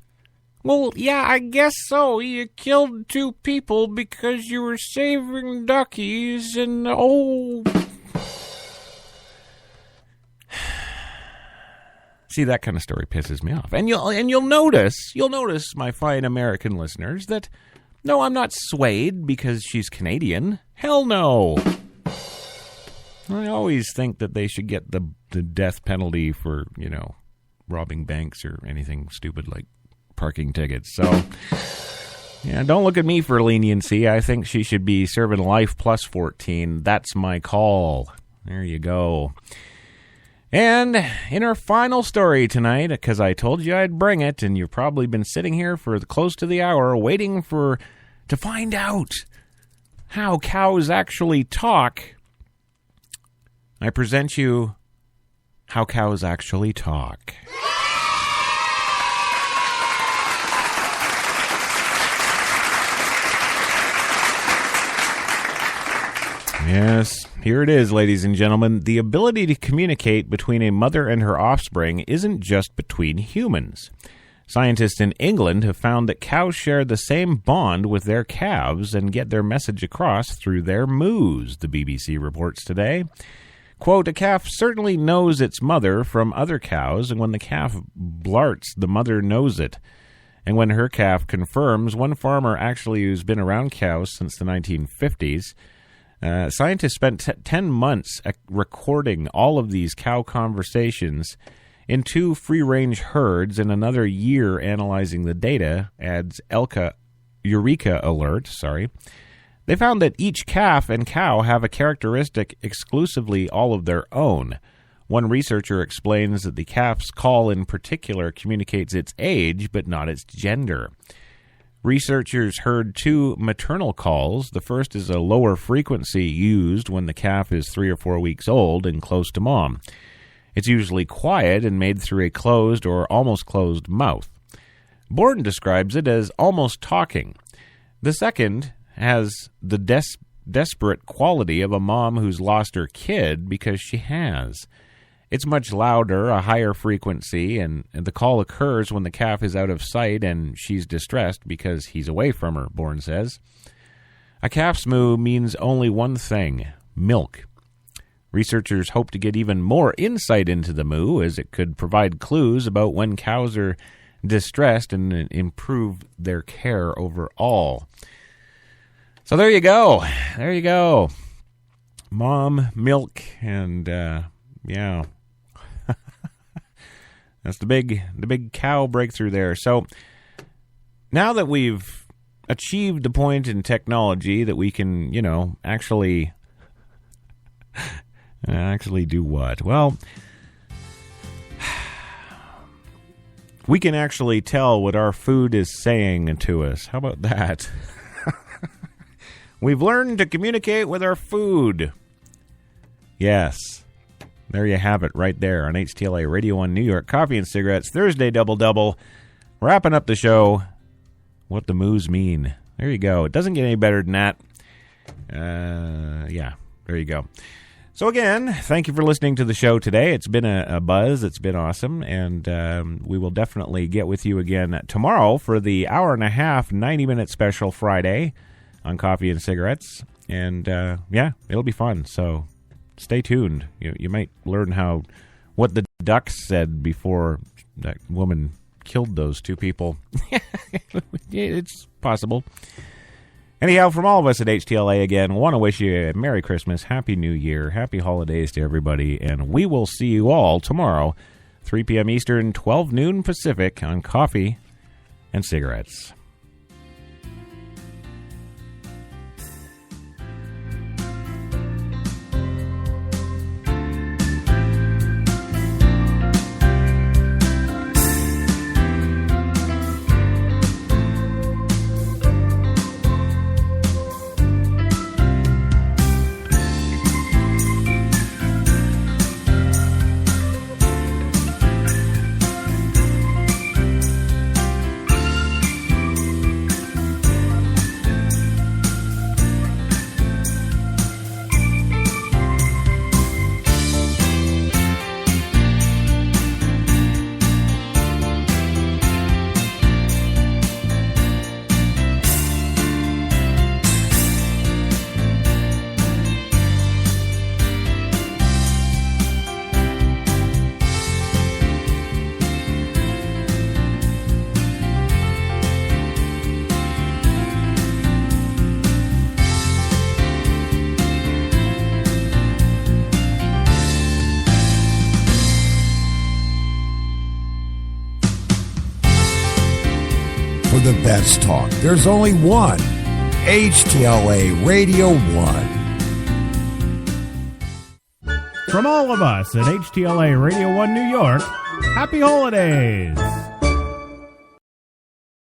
Well, yeah, I guess so. You killed 2 people because you were saving duckies and See, that kind of story pisses me off. And you'll notice, my fine American listeners, that no, I'm not swayed because she's Canadian. Hell no. I always think that they should get the death penalty for, robbing banks or anything stupid like parking tickets. So, yeah, don't look at me for leniency. I think she should be serving life plus 14. That's my call. There you go. And in our final story tonight, because I told you I'd bring it, and you've probably been sitting here for close to the hour waiting to find out how cows actually talk, I present you How Cows Actually Talk. Yes, here it is, ladies and gentlemen. The ability to communicate between a mother and her offspring isn't just between humans. Scientists in England have found that cows share the same bond with their calves and get their message across through their moos, the BBC reports today. Quote, a calf certainly knows its mother from other cows, and when the calf blarts, the mother knows it. And when her calf confirms, one farmer actually who's been around cows since the 1950s, scientists spent 10 months recording all of these cow conversations in 2 free-range herds and another year analyzing the data, adds Eureka Alert. They found that each calf and cow have a characteristic exclusively all of their own. One researcher explains that the calf's call in particular communicates its age, but not its gender. Researchers heard 2 maternal calls. The first is a lower frequency used when the calf is 3 or 4 weeks old and close to mom. It's usually quiet and made through a closed or almost closed mouth. Borden describes it as almost talking. The second has the desperate quality of a mom who's lost her kid because she has. It's much louder, a higher frequency, and the call occurs when the calf is out of sight and she's distressed because he's away from her, Bourne says. A calf's moo means only one thing, milk. Researchers hope to get even more insight into the moo, as it could provide clues about when cows are distressed and improve their care overall. So there you go. There you go. Mom, milk, and, yeah. That's the big cow breakthrough there. So now that we've achieved the point in technology that we can, actually do what? Well, we can actually tell what our food is saying to us. How about that? We've learned to communicate with our food. Yes. there you have it right there on HTLA Radio 1 New York. Coffee and Cigarettes, Thursday Double-Double. Wrapping up the show, what the moos mean. There you go. It doesn't get any better than that. Yeah, there you go. So again, thank you for listening to the show today. It's been a buzz. It's been awesome. And we will definitely get with you again tomorrow for the hour-and-a-half, 90-minute special Friday on Coffee and Cigarettes. And, yeah, it'll be fun. So stay tuned. You might learn what the ducks said before that woman killed those two people. It's possible. Anyhow, from all of us at HTLA, again, want to wish you a Merry Christmas, Happy New Year, Happy Holidays to everybody, and we will see you all tomorrow, 3 p.m. Eastern, 12 noon Pacific, on Coffee and Cigarettes. The best talk. There's only one. HTLA Radio 1. From all of us at HTLA Radio 1 New York, happy holidays!